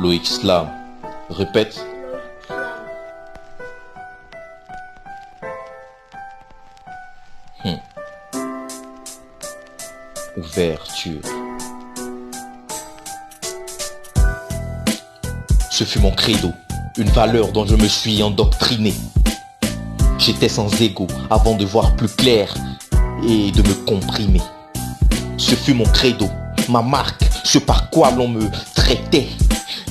Loïc Slam. Répète. Ouverture. Ce fut mon credo, une valeur dont je me suis endoctriné. J'étais sans ego avant de voir plus clair et de me comprimer. Ce fut mon credo, ma marque, ce par quoi l'on me traitait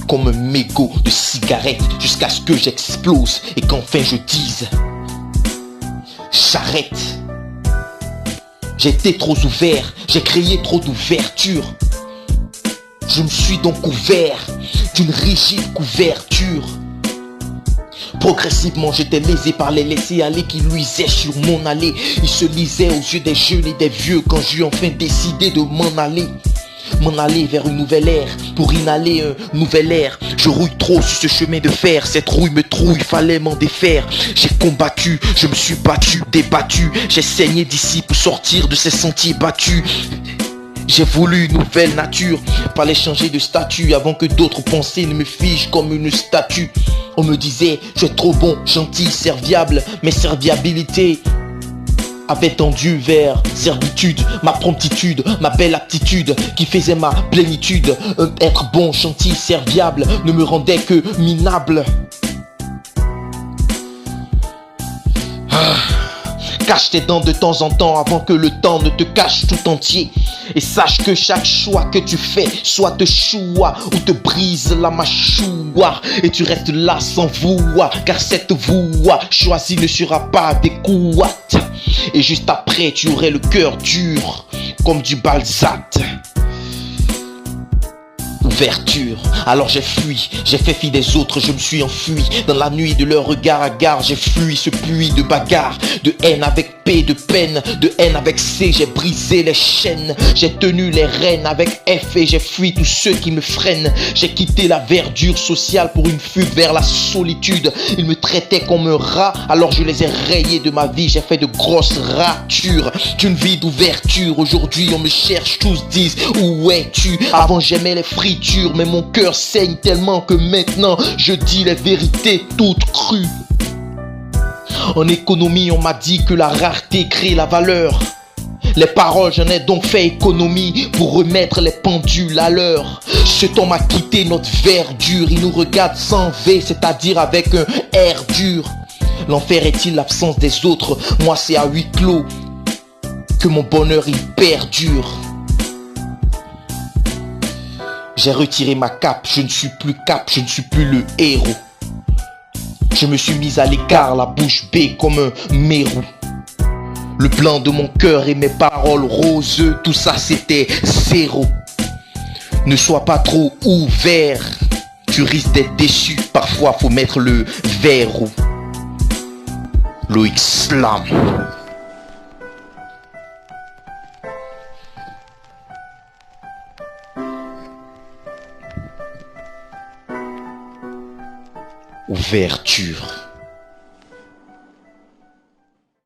comme un mégot de cigarette jusqu'à ce que j'explose et qu'enfin je dise j'arrête. J'étais trop ouvert, j'ai créé trop d'ouverture. Je me suis donc ouvert d'une rigide couverture. Progressivement j'étais lésé par les laissés-aller qui luisaient sur mon allée. Ils se lisaient aux yeux des jeunes et des vieux quand j'eus enfin décidé de m'en aller. M'en aller vers une nouvelle ère, pour inhaler un nouvel air. Je rouille trop sur ce chemin de fer, cette rouille me trouille, fallait m'en défaire. J'ai combattu, je me suis battu, débattu. J'ai saigné d'ici pour sortir de ces sentiers battus. J'ai voulu une nouvelle nature, fallait changer de statut avant que d'autres pensées ne me figent comme une statue. On me disait, je suis trop bon, gentil, serviable, mais serviabilité avait tendu vers servitude, ma promptitude, ma belle aptitude qui faisait ma plénitude. Être bon, gentil, serviable ne me rendait que minable. Cache tes dents de temps en temps avant que le temps ne te cache tout entier. Et sache que chaque choix que tu fais soit te choua ou te brise la mâchoire. Et tu restes là sans voix, car cette voix choisie ne sera pas adéquate. Et juste après tu aurais le cœur dur comme du Balzac. Ouverture. Alors j'ai fui, j'ai fait fi des autres, je me suis enfui. Dans la nuit de leur regard hagard, j'ai fui ce puits de bagarre. De haine avec P, de peine, de haine avec C. J'ai brisé les chaînes, j'ai tenu les rênes avec F. Et j'ai fui tous ceux qui me freinent. J'ai quitté la verdure sociale pour une fuite vers la solitude. Ils me traitaient comme un rat, alors je les ai rayés de ma vie. J'ai fait de grosses ratures d'une vie d'ouverture. Aujourd'hui on me cherche, tous disent où es-tu? Avant j'aimais les fritures, mais mon cœur saigne tellement que maintenant je dis les vérités toutes crues. En économie, on m'a dit que la rareté crée la valeur. Les paroles, j'en ai donc fait économie pour remettre les pendules à l'heure. Ce temps m'a quitté notre verdure. Il nous regarde sans V, c'est-à-dire avec un air dur. L'enfer est-il l'absence des autres? Moi c'est à huis clos que mon bonheur il perdure. J'ai retiré ma cape, je ne suis plus cap, je ne suis plus le héros. Je me suis mis à l'écart, la bouche bée comme un mérou. Le blanc de mon cœur et mes paroles roseux, tout ça c'était zéro. Ne sois pas trop ouvert, tu risques d'être déçu. Parfois faut mettre le verrou. Loïc Slam. Ouverture.